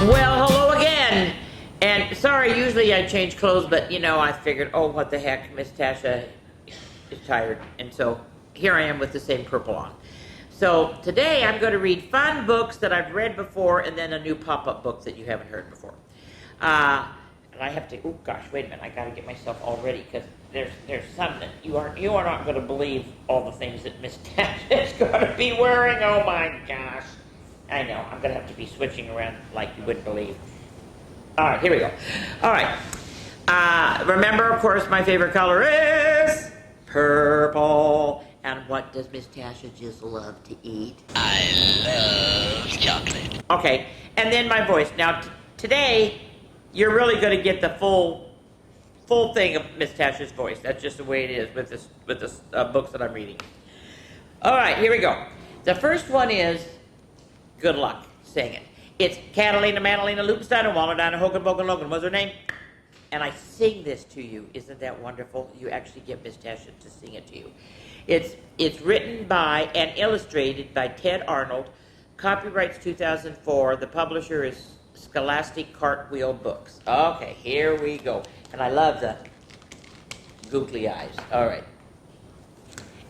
Well, hello again. And sorry, usually I change clothes, but you know, I figured, oh, what the heck, Miss Tasha is tired. And so here I am with the same purple on. So today I'm going to read fun books that I've read before and then a new pop-up book that you haven't heard before. And I have to, oh gosh, wait a minute, I got to get myself all ready because there's some that you are not going to believe all the things that Miss Tasha is going to be wearing. Oh my gosh. I know, I'm going to have to be switching around like you wouldn't believe. All right, here we go. All right. Remember, of course, my favorite color is purple. And what does Miss Tasha just love to eat? I love chocolate. Okay, and then my voice. Now, today, you're really going to get the full thing of Miss Tasha's voice. That's just the way it is with this books that I'm reading. All right, here we go. The first one is, good luck saying it. It's Catalina, Madalena, Lupenstein, and Wallenstein, Hogan, Bogan, Logan. What's her name? And I sing this to you. Isn't that wonderful? You actually get Miss Tasha to sing it to you. It's written by and illustrated by Ted Arnold. Copyrights 2004. The publisher is Scholastic Cartwheel Books. Okay, here we go. And I love the googly eyes. All right.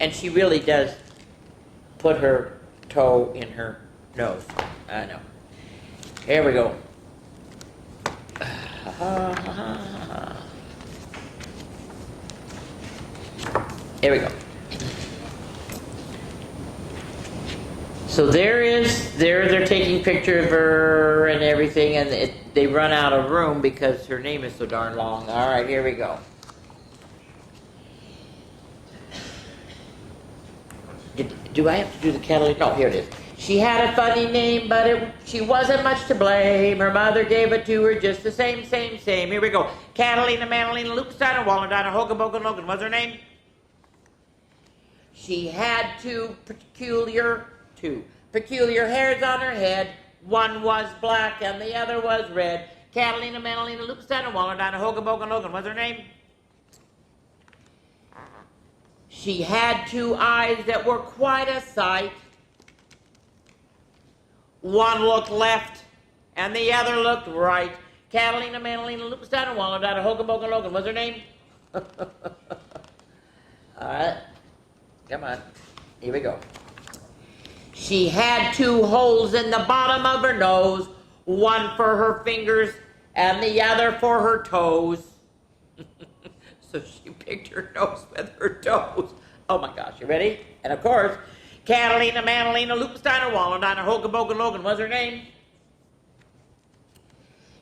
And she really does put her toe in her nose. I know. Here we go. Here we go. So they're taking picture of her and everything, and they run out of room because her name is so darn long. All right, here we go. Do I have to do the Catalina? No, here it is. She had a funny name, but she wasn't much to blame. Her mother gave it to her just the same. Here we go. Catalina, Madalena, Lupenstein, Wallenstein, Hogan, Bogan, Logan. What's her name? She had two peculiar hairs on her head. One was black and the other was red. Catalina, Madalena, Lupenstein, Wallenstein, Hogan, Bogan, Logan. What's her name? She had two eyes that were quite a sight. One looked left, and the other looked right. Catalina, Madalena, Lupenstein, and Wallenstein, Hogan, Bogan, Logan. What's her name? All right. Come on. Here we go. She had two holes in the bottom of her nose, one for her fingers and the other for her toes. So she picked her nose with her toes. Oh my gosh, you ready? And of course, Catalina, Madalena, Lupenstein, and Wallenstein, Hogan, Bogan, Logan. What's her name?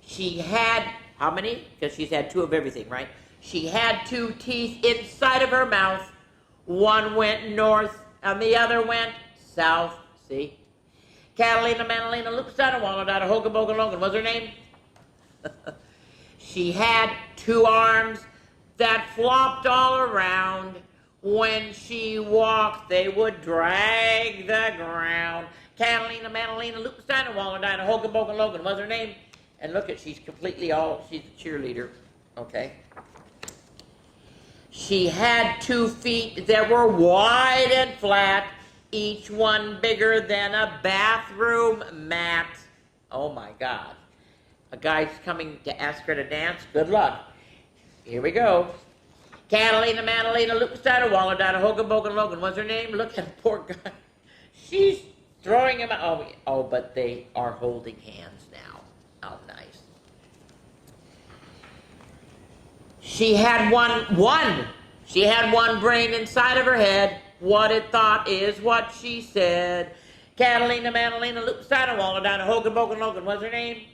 She had, how many? Because she's had two of everything, right? She had two teeth inside of her mouth. One went north and the other went south. See? Catalina, Madalena, Lupenstein, and Wallenstein, Hogan, Bogan, Logan. What's her name? She had two arms that flopped all around. When she walked, they would drag the ground. Catalina, Madalena, Lupenstein, and Wallenstein, Hogan, Bogan, Logan. What's her name? And look at, she's a cheerleader. Okay. She had 2 feet that were wide and flat, each one bigger than a bathroom mat. Oh my God. A guy's coming to ask her to dance. Good luck. Here we go. Catalina, Madalena, Lupenstein, and Wallenstein, Hogan, Bogan, Logan. What's her name? Look at the poor guy. She's throwing him out. Oh, but they are holding hands now. Oh, nice. She had one brain inside of her head. What it thought is what she said. Catalina, Madalena, Lupenstein, and Wallenstein, Hogan, Bogan, Logan. What's her name?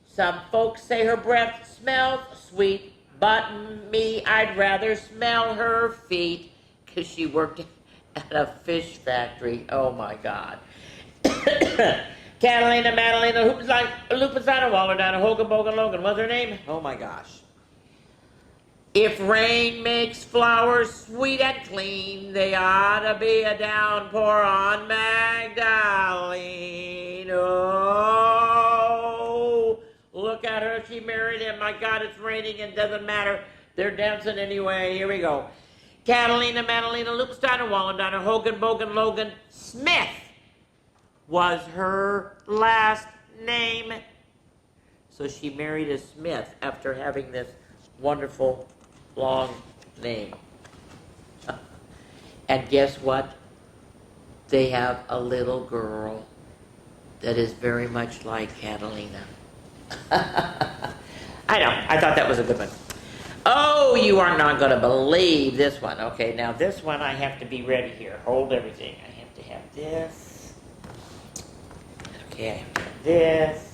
Some folks say her breath smells sweet, but me, I'd rather smell her feet, because she worked at a fish factory. Oh my God. Catalina, Madalena, Lupenstein, and Wallenstein, Hogan, Bogan, Logan. What's her name? Oh my gosh. If rain makes flowers sweet and clean, they ought to be a downpour on Magdalene. Oh, look at her. She married him. My God, it's raining and doesn't matter. They're dancing anyway. Here we go. Catalina, Madalena, Lupenstein, and Wallenstein, Hogan, Bogan, Logan. Smith was her last name. So she married a Smith after having this wonderful long name. And guess what? They have a little girl that is very much like Catalina. I know, I thought that was a good one. Oh, you are not going to believe this one. Okay, now this one I have to be ready here. Hold everything. I have to have this. Okay, I have to have this.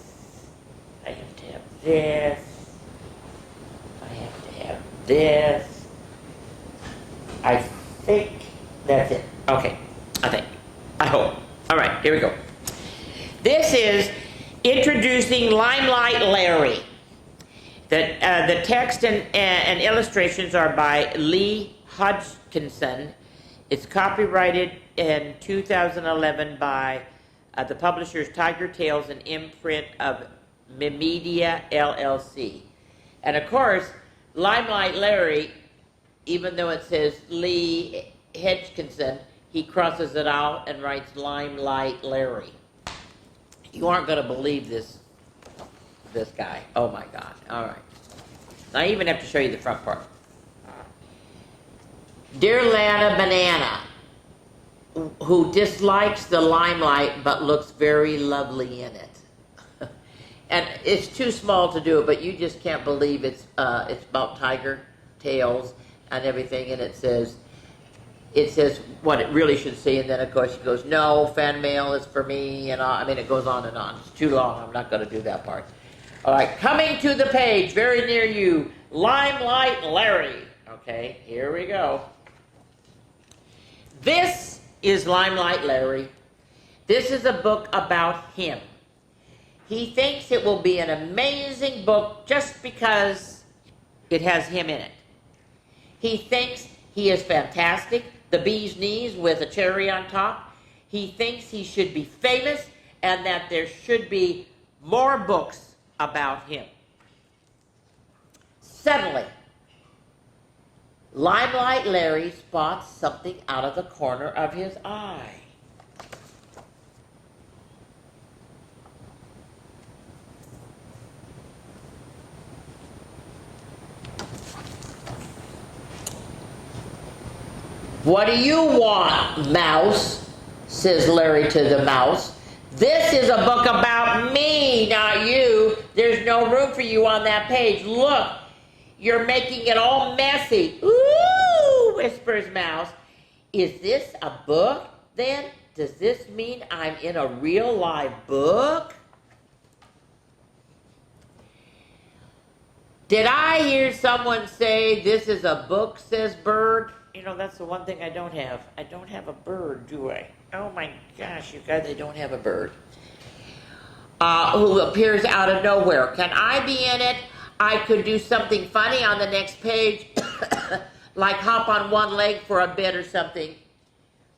I have to have this. I have to have this. I think that's it. Okay, I think. I hope. All right, here we go. This is Introducing Limelight Larry. The text and illustrations are by Lee Hodgkinson. It's copyrighted in 2011 by the publishers Tiger Tales and imprint of Media LLC. And of course, Limelight Larry, even though it says Lee Hodgkinson, he crosses it out and writes Limelight Larry. You aren't going to believe this guy. Oh my God. All right. I even have to show you the front part. Dear Lana Banana, who dislikes the limelight but looks very lovely in it. And it's too small to do it, but you just can't believe it's about tiger tails and everything, and it says what it really should say, and then of course she goes, no, fan mail is for me, and I mean it goes on and on. It's too long, I'm not going to do that part. All right, coming to the page, very near you, Limelight Larry. Okay, here we go. This is Limelight Larry. This is a book about him. He thinks it will be an amazing book just because it has him in it. He thinks he is fantastic, the bee's knees with a cherry on top. He thinks he should be famous and that there should be more books about him. Suddenly, Limelight Larry spots something out of the corner of his eye. What do you want, mouse? Says Larry to the mouse. This is a book about me, not you. There's no room for you on that page. Look, you're making it all messy. Ooh, whispers Mouse. Is this a book, then? Does this mean I'm in a real live book? Did I hear someone say this is a book, says Bird? You know, that's the one thing I don't have. I don't have a bird, do I? Oh my gosh, you guys, I don't have a bird. Who appears out of nowhere. Can I be in it? I could do something funny on the next page, like hop on one leg for a bit or something.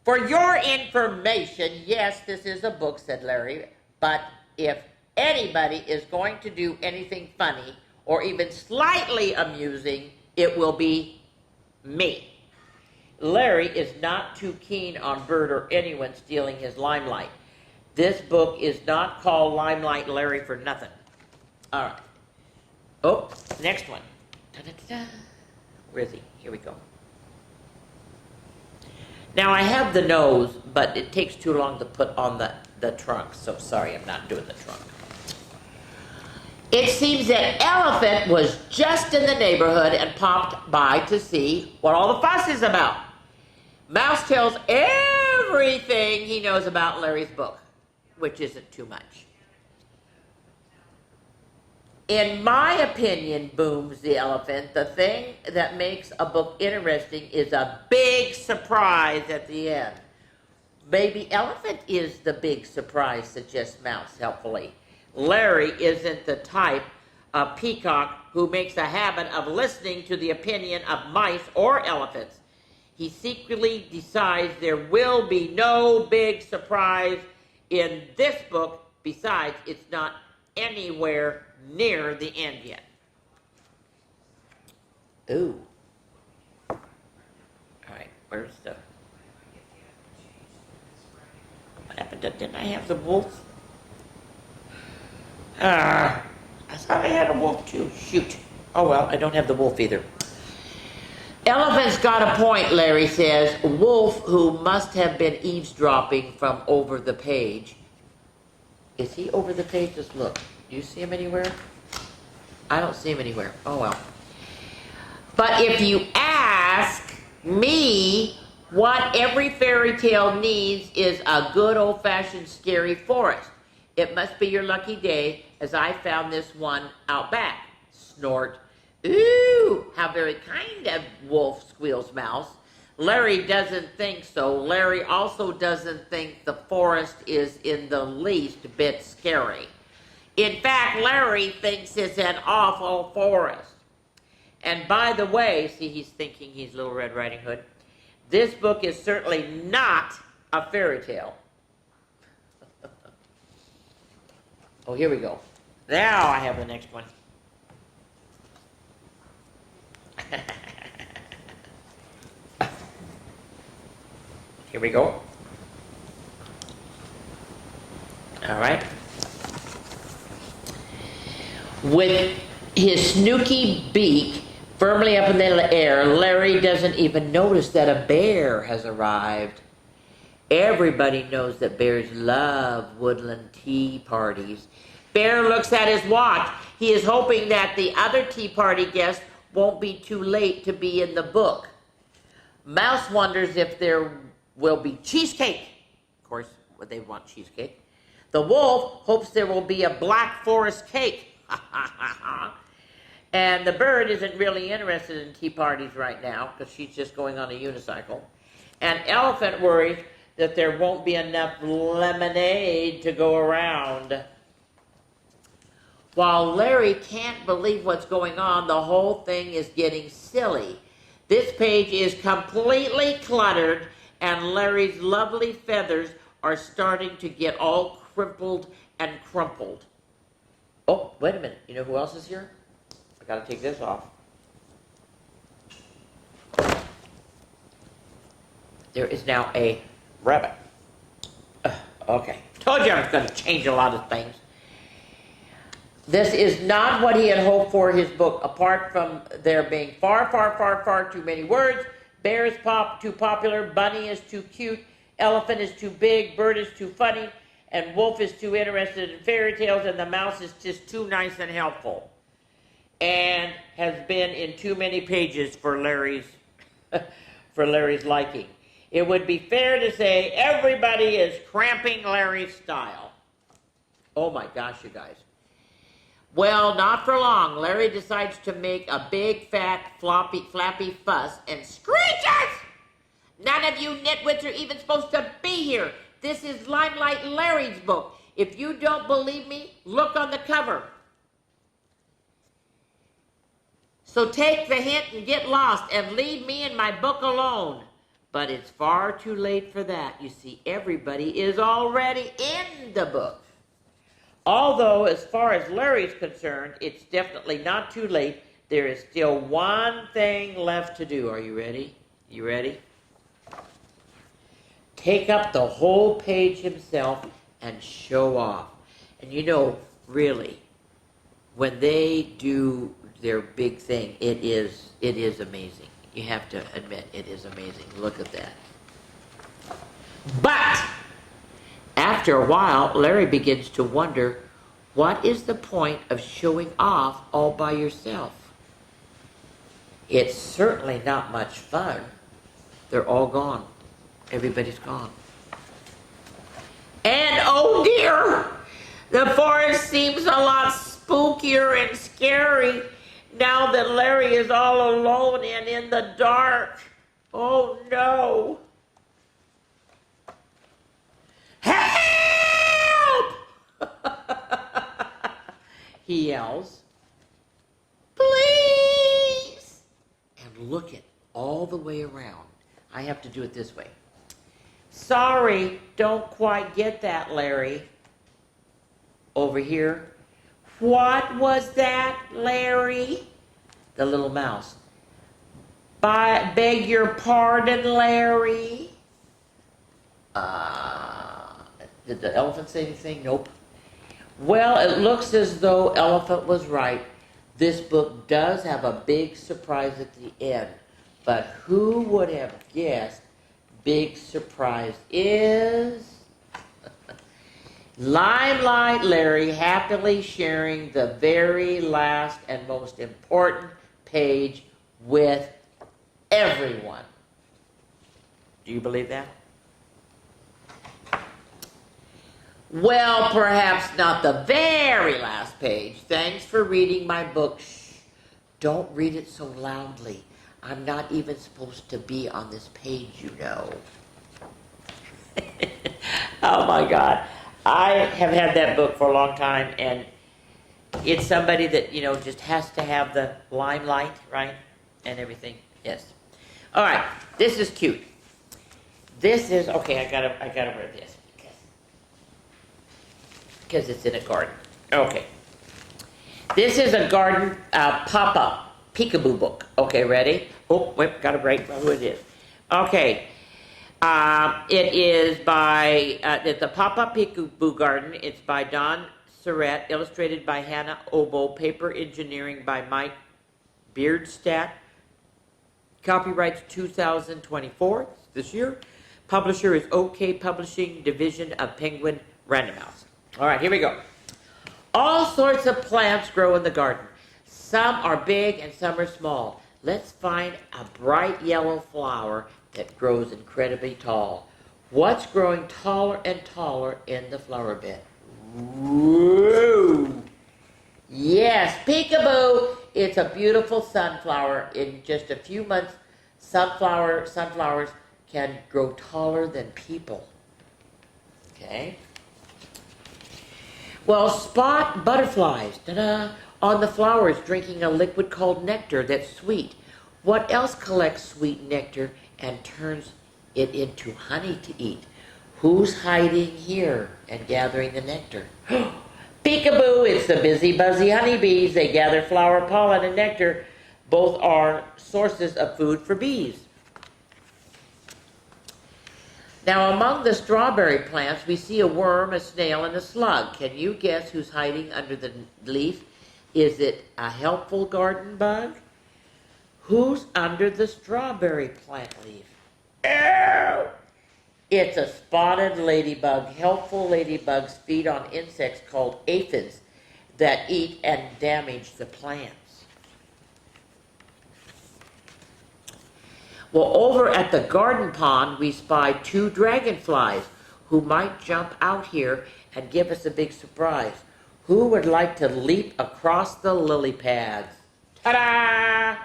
For your information, yes, this is a book, said Larry, but if anybody is going to do anything funny or even slightly amusing, it will be me. Larry is not too keen on Bert or anyone stealing his limelight. This book is not called Limelight Larry for nothing. All right. Oh, next one. Da-da-da-da. Where is he? Here we go. Now I have the nose, but it takes too long to put on the trunk, so sorry, I'm not doing the trunk. It seems that Elephant was just in the neighborhood and popped by to see what all the fuss is about. Mouse tells everything he knows about Larry's book, which isn't too much. In my opinion, booms the Elephant, the thing that makes a book interesting is a big surprise at the end. Maybe Elephant is the big surprise, suggests Mouse helpfully. Larry isn't the type of peacock who makes a habit of listening to the opinion of mice or elephants. He secretly decides there will be no big surprise in this book. Besides, it's not anywhere near the end yet. Ooh. All right, where's the... What happened? Didn't I have the wolf? I thought I had a wolf too. Shoot. Oh well, I don't have the wolf either. Elephant's got a point, Larry says. Wolf, who must have been eavesdropping from over the page. Is he over the page? Just look. Do you see him anywhere? I don't see him anywhere. Oh well. But if you ask me, what every fairy tale needs is a good old-fashioned scary forest. It must be your lucky day, as I found this one out back. Snort. Ooh, how very kind of Wolf, squeals Mouse. Larry doesn't think so. Larry also doesn't think the forest is in the least bit scary. In fact, Larry thinks it's an awful forest. And by the way, see, he's thinking he's Little Red Riding Hood. This book is certainly not a fairy tale. Oh, here we go. Now I have the next one. Here we go. All right. With his snooky beak firmly up in the air, Larry doesn't even notice that a bear has arrived. Everybody knows that bears love woodland tea parties. Bear looks at his watch. He is hoping that the other tea party guests won't be too late to be in the book. Mouse wonders if there will be cheesecake. Of course, they want cheesecake. The wolf hopes there will be a black forest cake. And the bird isn't really interested in tea parties right now because she's just going on a unicycle. And Elephant worries that there won't be enough lemonade to go around. While Larry can't believe what's going on, the whole thing is getting silly. This page is completely cluttered, and Larry's lovely feathers are starting to get all crimpled and crumpled. Oh, wait a minute. You know who else is here? I gotta take this off. There is now a rabbit. Okay. Told you I was gonna change a lot of things. This is not what he had hoped for his book, apart from there being far, far, far, far too many words. Bear is too popular, bunny is too cute, elephant is too big, bird is too funny, and wolf is too interested in fairy tales, and the mouse is just too nice and helpful. And has been in too many pages for Larry's liking. It would be fair to say everybody is cramping Larry's style. Oh my gosh, you guys. Well, not for long. Larry decides to make a big, fat, flappy fuss and screeches! None of you nitwits are even supposed to be here. This is Limelight Larry's book. If you don't believe me, look on the cover. So take the hint and get lost and leave me and my book alone. But it's far too late for that. You see, everybody is already in the book. Although, as far as Larry's concerned, it's definitely not too late. There is still one thing left to do. Are you ready? You ready? Take up the whole page himself and show off. And you know, really, when they do their big thing, it is amazing. You have to admit, it is amazing. Look at that. But after a while, Larry begins to wonder, what is the point of showing off all by yourself? It's certainly not much fun. They're all gone. Everybody's gone. And oh dear, the forest seems a lot spookier and scary now that Larry is all alone and in the dark. Oh no. Help! He yells. Please! And look at all the way around. I have to do it this way. Sorry, don't quite get that, Larry. Over here. What was that, Larry? The little mouse. Beg your pardon, Larry. Did the elephant say anything? Nope. Well, it looks as though Elephant was right. This book does have a big surprise at the end. But who would have guessed big surprise is Limelight Larry happily sharing the very last and most important page with everyone. Do you believe that? Well, perhaps not the very last page. Thanks for reading my book. Shh. Don't read it so loudly. I'm not even supposed to be on this page, you know. Oh my God. I have had that book for a long time, and it's somebody that, you know, just has to have the limelight, right? And everything. Yes. All right. This is cute. This is, okay, I gotta wear this. Because it's in a garden. Okay. This is a garden pop-up peekaboo book. Okay, ready? Oh, wait, gotta write who it is. Okay. It is by, it's a pop-up peekaboo garden. It's by Don Surratt, illustrated by Hannah Obo, paper engineering by Mike Beardstadt. Copyrights 2024, this year. Publisher is OK Publishing, division of Penguin Random House. All right, here we go. All sorts of plants grow in the garden. Some are big and some are small. Let's find a bright yellow flower that grows incredibly tall. What's growing taller and taller in the flower bed? Woo! Yes, peekaboo! It's a beautiful sunflower. In just a few months, sunflowers can grow taller than people. Okay? Well, spot butterflies, ta-da, on the flowers drinking a liquid called nectar that's sweet. What else collects sweet nectar and turns it into honey to eat? Who's hiding here and gathering the nectar? Peekaboo, it's the busy, buzzy honeybees. They gather flower pollen and nectar. Both are sources of food for bees. Now, among the strawberry plants, we see a worm, a snail, and a slug. Can you guess who's hiding under the leaf? Is it a helpful garden bug? Who's under the strawberry plant leaf? Ew! It's a spotted ladybug. Helpful ladybugs feed on insects called aphids that eat and damage the plants. Well, over at the garden pond, we spy 2 dragonflies who might jump out here and give us a big surprise. Who would like to leap across the lily pads? Ta-da!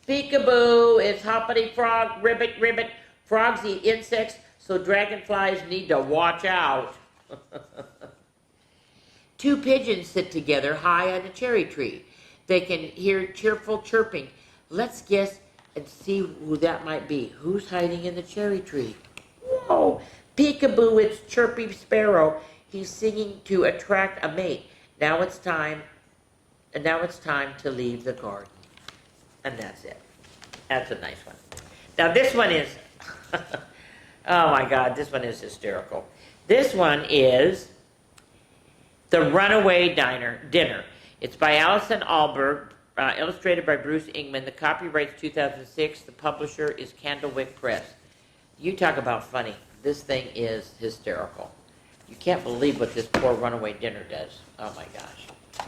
Peekaboo, it's hoppity frog, ribbit, ribbit. Frogs eat insects, so dragonflies need to watch out. 2 pigeons sit together high on a cherry tree. They can hear cheerful chirping. Let's guess and see who that might be. Who's hiding in the cherry tree? Whoa! Peekaboo, it's Chirpy Sparrow. He's singing to attract a mate. Now it's time to leave the garden. And that's it. That's a nice one. Now this one is, oh my God, this one is hysterical. This one is The Runaway Dinner. It's by Allison Alberg, illustrated by Bruce Ingman. The copyright's 2006. The publisher is Candlewick Press. You talk about funny. This thing is hysterical. You can't believe what this poor runaway dinner does. Oh my gosh.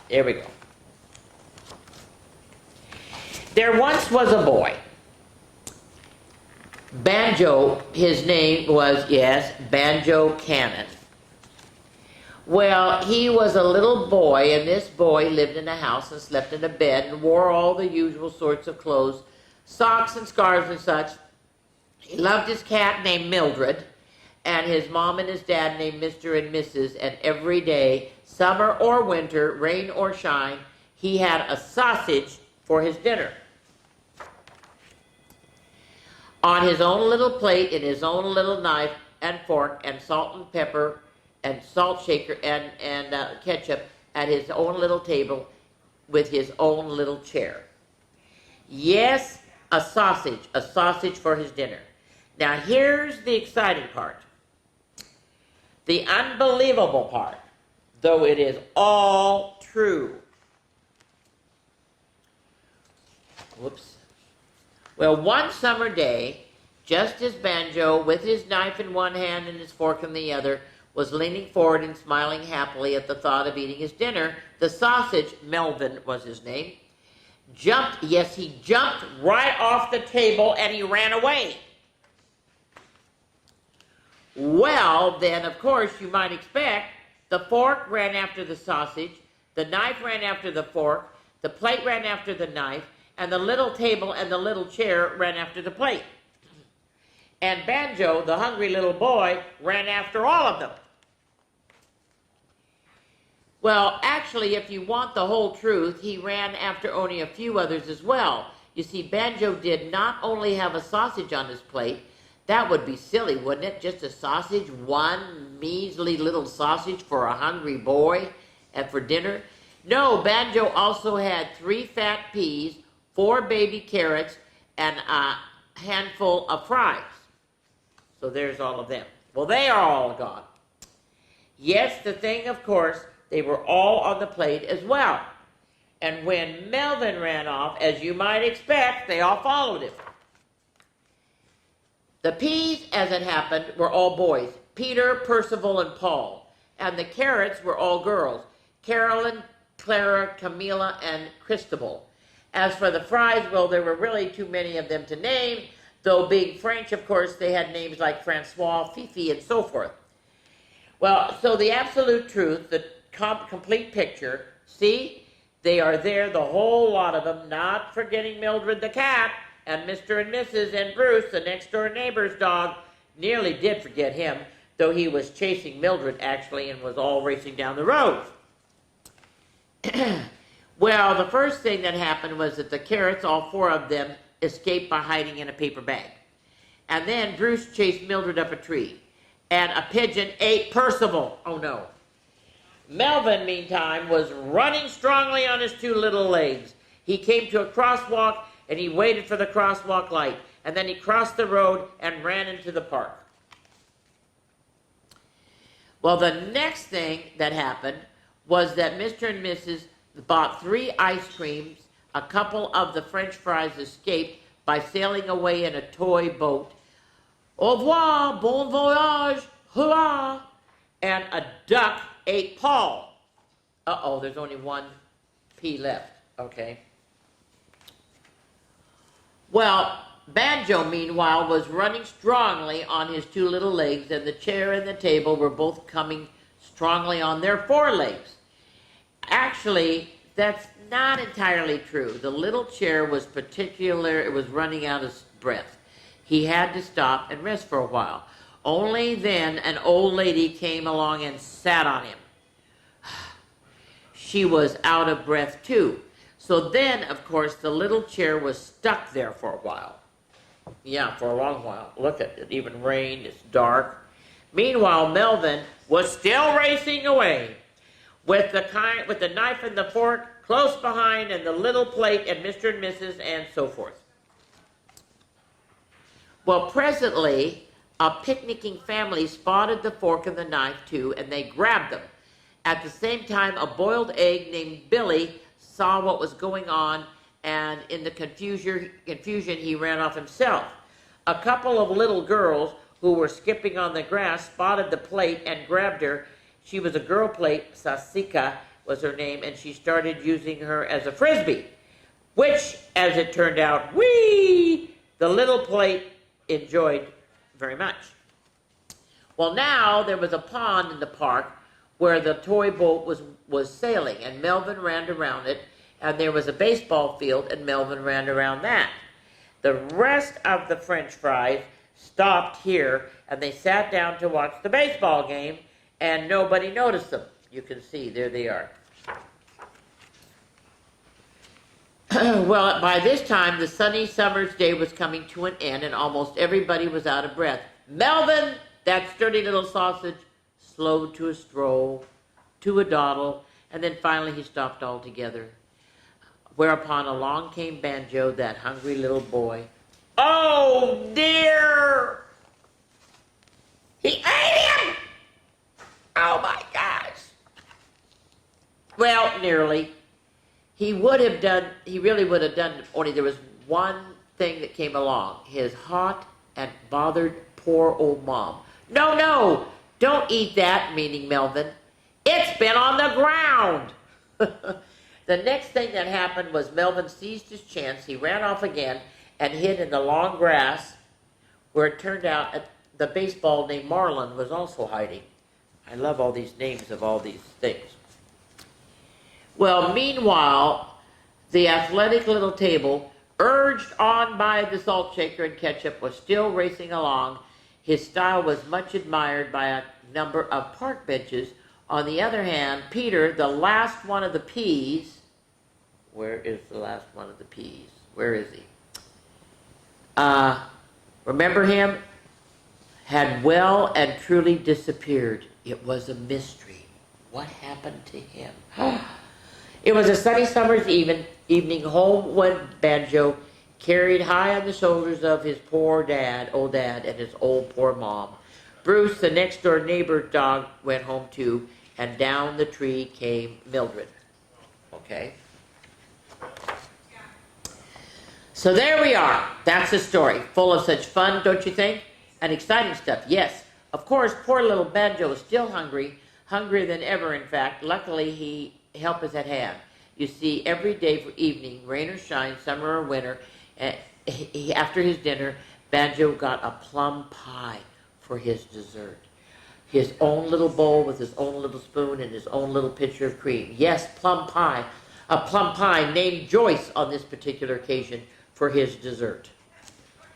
Here we go. There once was a boy. Banjo, his name was, yes, Banjo Cannon. Well, he was a little boy, and this boy lived in a house and slept in a bed and wore all the usual sorts of clothes, socks and scarves and such. He loved his cat named Mildred, and his mom and his dad named Mr. and Mrs., and every day, summer or winter, rain or shine, he had a sausage for his dinner. On his own little plate, in his own little knife and fork and salt and pepper and salt shaker and ketchup at his own little table with his own little chair. Yes, a sausage for his dinner. Now here's the exciting part. The unbelievable part. though it is all true. Whoops. Well, one summer day, just as Banjo, with his knife in one hand and his fork in the other, was leaning forward and smiling happily at the thought of eating his dinner, the sausage, Melvin was his name, jumped right off the table and he ran away. Well, then, of course, you might expect, the fork ran after the sausage, the knife ran after the fork, the plate ran after the knife, and the little table and the little chair ran after the plate. And Banjo, the hungry little boy, ran after all of them. Well, actually, if you want the whole truth, he ran after only a few others as well. You see, Banjo did not only have a sausage on his plate. That would be silly, wouldn't it? Just a sausage, one measly little sausage for a hungry boy and for dinner. No, Banjo also had 3 fat peas, 4 baby carrots, and a handful of fries. So there's all of them. Well, they are all gone. Yes, the thing, of course, they were all on the plate as well. And when Melvin ran off, as you might expect, they all followed him. The peas, as it happened, were all boys, Peter, Percival, and Paul. And the carrots were all girls, Carolyn, Clara, Camilla, and Christabel. As for the fries, well, there were really too many of them to name, though being French, of course, they had names like Francois, Fifi, and so forth. Well, so the absolute truth, the complete picture, see, they are there, the whole lot of them, not forgetting Mildred the cat, and Mr. and Mrs. and Bruce, the next-door neighbor's dog, nearly did forget him, though he was chasing Mildred, actually, and was all racing down the road. Well, the first thing that happened was that the carrots, all 4 of them, escaped by hiding in a paper bag. And then Bruce chased Mildred up a tree. And a pigeon ate Percival. Oh, no. Melvin, meantime, was running strongly on his 2 little legs. He came to a crosswalk, and he waited for the crosswalk light. And then he crossed the road and ran into the park. Well, the next thing that happened was that Mr. and Mrs. bought 3 ice creams. A couple of the French fries escaped by sailing away in a toy boat. Au revoir, bon voyage, hurrah! And a duck ate Paul. Uh-oh, there's only 1 pea left. Okay. Well, Banjo, meanwhile, was running strongly on his 2 little legs, and the chair and the table were both coming strongly on their 4 legs. Actually, that's not entirely true. The little chair was it was running out of breath. He had to stop and rest for a while. Only then an old lady came along and sat on him. She was out of breath too. So then, of course, the little chair was stuck there for a while. Yeah, for a long while. Look at it. It even rained. It's dark. Meanwhile, Melvin was still racing away with the knife and the fork close behind, and the little plate, and Mr. and Mrs., and so forth. Well, presently, a picnicking family spotted the fork and the knife too, and they grabbed them. At the same time, a boiled egg named Billy saw what was going on, and in the confusion, he ran off himself. A couple of little girls who were skipping on the grass spotted the plate and grabbed her. She was a girl plate, Sasika was her name, and she started using her as a frisbee, which, as it turned out, the little plate enjoyed very much. Well, now there was a pond in the park where the toy boat was sailing, and Melvin ran around it, and there was a baseball field, and Melvin ran around that. The rest of the French fries stopped here, and they sat down to watch the baseball game, and nobody noticed them. You can see, there they are. Well, by this time, the sunny summer's day was coming to an end, and almost everybody was out of breath. Melvin, that sturdy little sausage, slowed to a stroll, to a dawdle, and then finally he stopped altogether. Whereupon along came Banjo, that hungry little boy. Oh, dear! He ate him! Oh, my gosh! Well, nearly. He really would have done, only there was one thing that came along. His hot and bothered poor old mom. No, no, don't eat that, meaning Melvin. It's been on the ground. The next thing that happened was Melvin seized his chance. He ran off again and hid in the long grass where it turned out the baseball named Marlin was also hiding. I love all these names of all these things. Well, meanwhile, the athletic little table, urged on by the salt shaker and ketchup, was still racing along. His style was much admired by a number of park benches. On the other hand, Peter, the last one of the peas, where is the last one of the peas? Where is he? Remember him? Had well and truly disappeared. It was a mystery. What happened to him? It was a sunny summer's evening. Home went Banjo, carried high on the shoulders of his poor old dad, and his old poor mom. Bruce, the next door neighbor dog, went home too, and down the tree came Mildred. Okay? So there we are. That's the story. Full of such fun, don't you think? And exciting stuff, yes. Of course, poor little Banjo is still hungry, hungrier than ever, in fact. Luckily, help is at hand. You see, every day for evening, rain or shine, summer or winter, after his dinner, Banjo got a plum pie for his dessert. His own little bowl with his own little spoon and his own little pitcher of cream. Yes, plum pie. A plum pie named Joyce on this particular occasion for his dessert.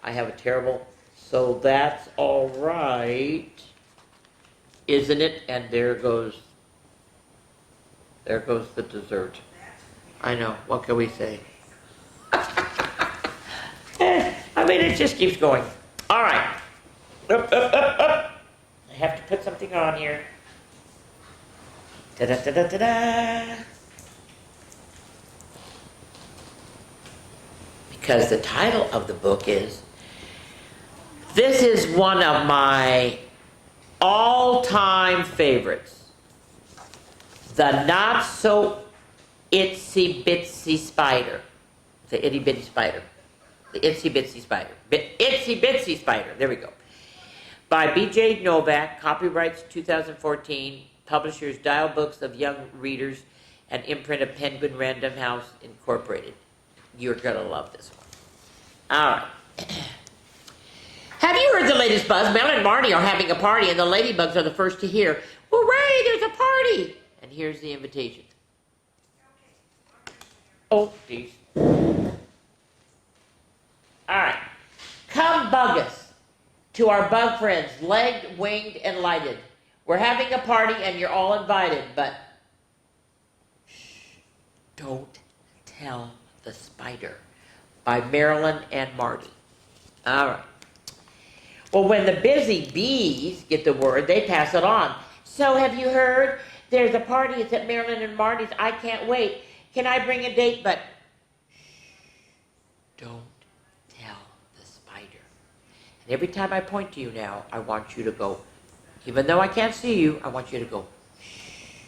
I have a terrible... So that's all right, isn't it? And there goes the dessert. I know, what can we say? I mean, it just keeps going. All right. Up. I have to put something on here. Da-da-da-da-da-da. Because the title of the book is... This is one of my all-time favorites. The Not So Itsy Bitsy Spider. The Itty Bitty Spider. The Itsy Bitsy Spider. Itsy Bitsy Spider. There we go. By B.J. Novak. Copyrights 2014. Publishers Dial Books of Young Readers and imprint of Penguin Random House Incorporated. You're going to love this one. All right. Have you heard the latest buzz? Mel and Marty are having a party, and the ladybugs are the first to hear. Hooray, there's a party! And here's the invitation. Oh, geez. All right. Come bug us to our bug friends, legged, winged, and lighted. We're having a party, and you're all invited, but shh, don't tell the spider. By Marilyn and Marty. All right. Well, when the busy bees get the word, they pass it on. So, have you heard? There's a party. It's at Marilyn and Marty's. I can't wait. Can I bring a date? But shh, don't tell the spider. And every time I point to you now, I want you to go, even though I can't see you, I want you to go, shh,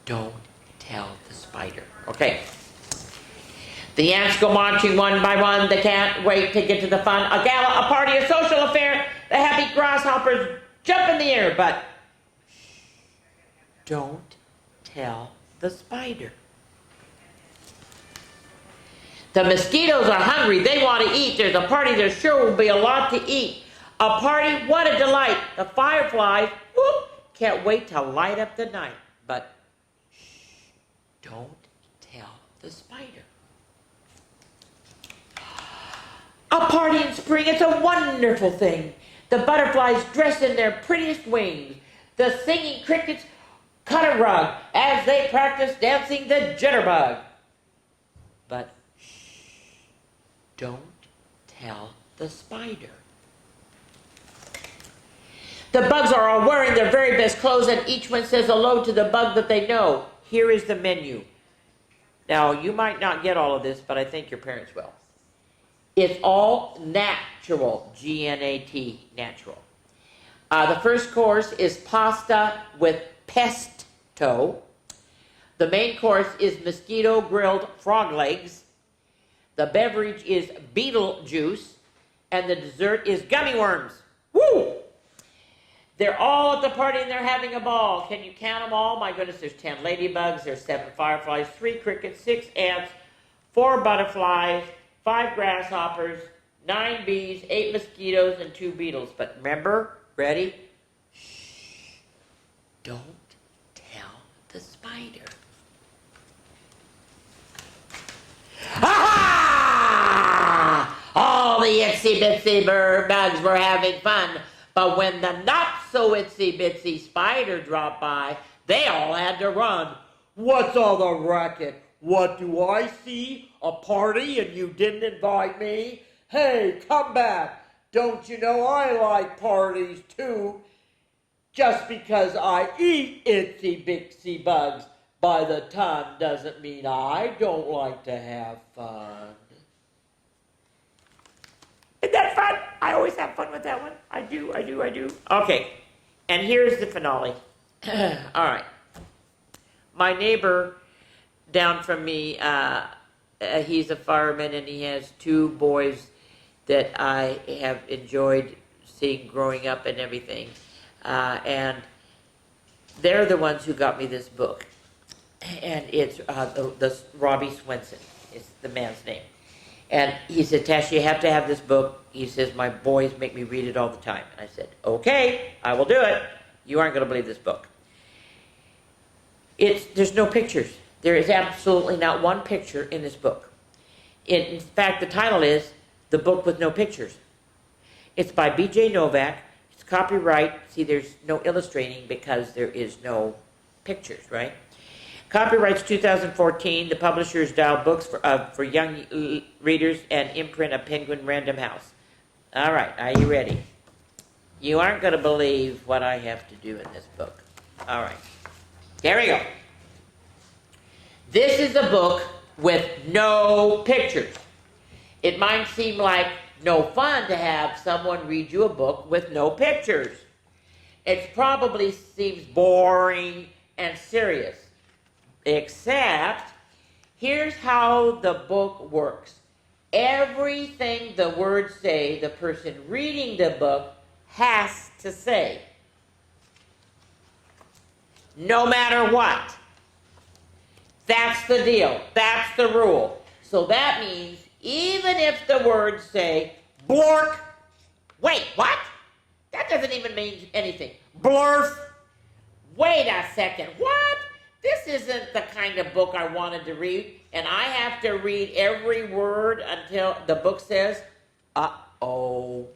don't tell the spider. Okay. The ants go marching one by one. They can't wait to get to the fun. A gala, a party, a social affair. The happy grasshoppers jump in the air, but shh, don't tell the spider. The mosquitoes are hungry. They want to eat. There's a party. There sure will be a lot to eat. A party, what a delight. The fireflies, whoop, can't wait to light up the night. But shh, don't tell the spider. A party in spring, it's a wonderful thing. The butterflies dress in their prettiest wings. The singing crickets cut a rug as they practice dancing the jitterbug. But shh, don't tell the spider. The bugs are all wearing their very best clothes, and each one says hello to the bug that they know. Here is the menu. Now, you might not get all of this, but I think your parents will. It's all natural, G-N-A-T, natural. The first course is pasta with pesto. The main course is mosquito grilled frog legs. The beverage is beetle juice. And the dessert is gummy worms. Woo! They're all at the party and they're having a ball. Can you count them all? My goodness, there's 10 ladybugs, there's 7 fireflies, 3 crickets, 6 ants, 4 butterflies, 5 grasshoppers, 9 bees, 8 mosquitoes, and 2 beetles. But remember, ready? Shh, don't tell the spider. Ha-ha! All the itsy-bitsy bugs were having fun, but when the not-so-itsy-bitsy spider dropped by, they all had to run. What's all the racket? What do I see? A party and you didn't invite me? Hey, come back. Don't you know I like parties too? Just because I eat itsy-bitsy bugs by the ton doesn't mean I don't like to have fun. Isn't that fun? I always have fun with that one. I do. Okay, and here's the finale. All right. My neighbor down from me, he's a fireman and he has 2 boys that I have enjoyed seeing growing up and everything. And they're the ones who got me this book. And it's the Robbie Swenson is the man's name. And he said, Tasha, you have to have this book. He says, my boys make me read it all the time. And I said, okay, I will do it. You aren't going to believe this book. There's no pictures. There is absolutely not one picture in this book. In fact, the title is The Book with No Pictures. It's by B.J. Novak. It's copyright. See, there's no illustrating because there is no pictures, right? Copyrights 2014. The publisher is Dial Books for young readers and imprint of Penguin Random House. All right, are you ready? You aren't going to believe what I have to do in this book. All right, here we go. This is a book with no pictures. It might seem like no fun to have someone read you a book with no pictures. It probably seems boring and serious. Except, here's how the book works. Everything the words say, the person reading the book has to say. No matter what. That's the deal. That's the rule. So that means even if the words say, blork, wait, what? That doesn't even mean anything. Blurf, wait a second, what? This isn't the kind of book I wanted to read, and I have to read every word until the book says, uh-oh.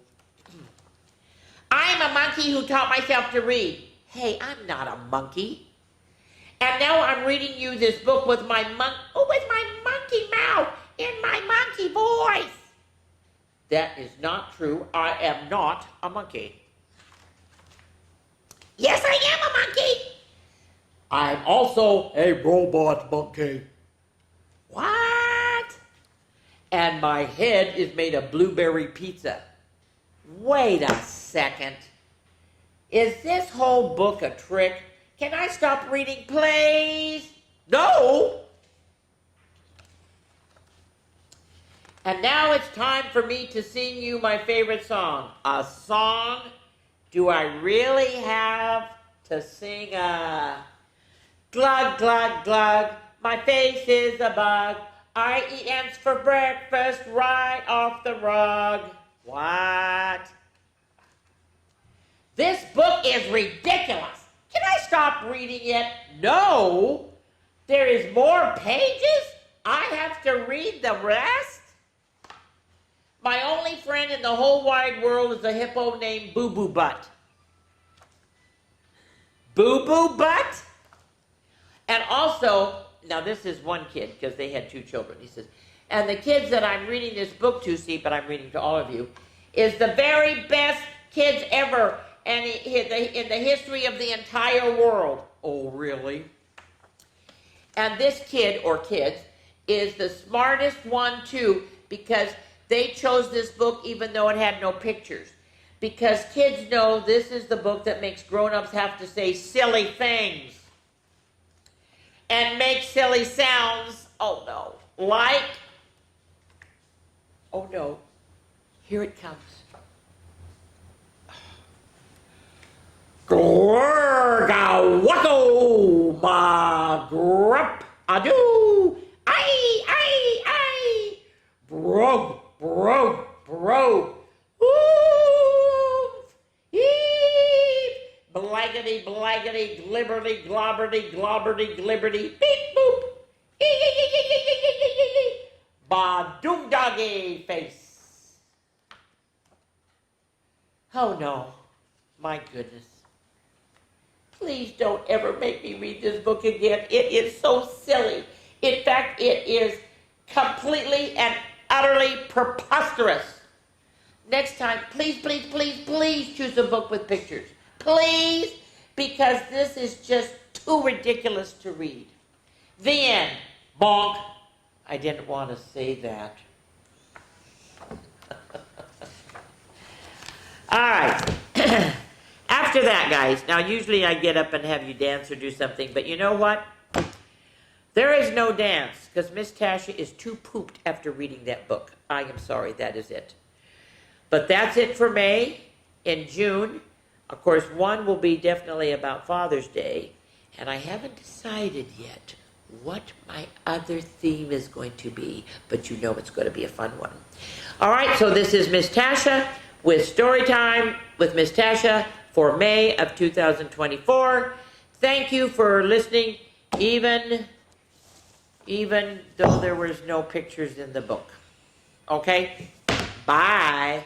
I'm a monkey who taught myself to read. Hey, I'm not a monkey. And now I'm reading you this book with my monkey mouth in my monkey voice. That is not true. I am not a monkey. Yes, I am a monkey. I'm also a robot monkey. What? And my head is made of blueberry pizza. Wait a second. Is this whole book a trick? Can I stop reading, please? No. And now it's time for me to sing you my favorite song. A song? Do I really have to sing a... Glug, glug, glug, my face is a bug. I eat ants for breakfast right off the rug. What? This book is ridiculous. Can I stop reading it? No. There is more pages? I have to read the rest? My only friend in the whole wide world is a hippo named Boo Boo Butt. Boo Boo Butt? And also, now this is one kid, because they had 2 children. He says, and the kids that I'm reading this book to, see, but I'm reading to all of you, is the very best kids ever and in the history of the entire world. Oh, really? And this kid, or kids, is the smartest one, too, because they chose this book even though it had no pictures. Because kids know this is the book that makes grown-ups have to say silly things. and make silly sounds. Oh no. Like, oh no, here it comes. Glurgawako ma grup adu. Ai. Brog. Oof. Eep. Blaggity, glibberty, glibberty, beep, boop. Ba doom doggy face. Oh no, my goodness. Please don't ever make me read this book again. It is so silly. In fact, it is completely and utterly preposterous. Next time, please choose a book with pictures. Please, because this is just too ridiculous to read. The end. Bonk. I didn't want to say that. All right. After that, guys, now usually I get up and have you dance or do something, but you know what? There is no dance because Miss Tasha is too pooped after reading that book. I am sorry, that is it. But that's it for May. In June, of course, one will be definitely about Father's Day, and I haven't decided yet what my other theme is going to be, but you know it's going to be a fun one. All right, so this is Miss Tasha with Storytime with Miss Tasha for May of 2024. Thank you for listening, even though there was no pictures in the book. Okay? Bye.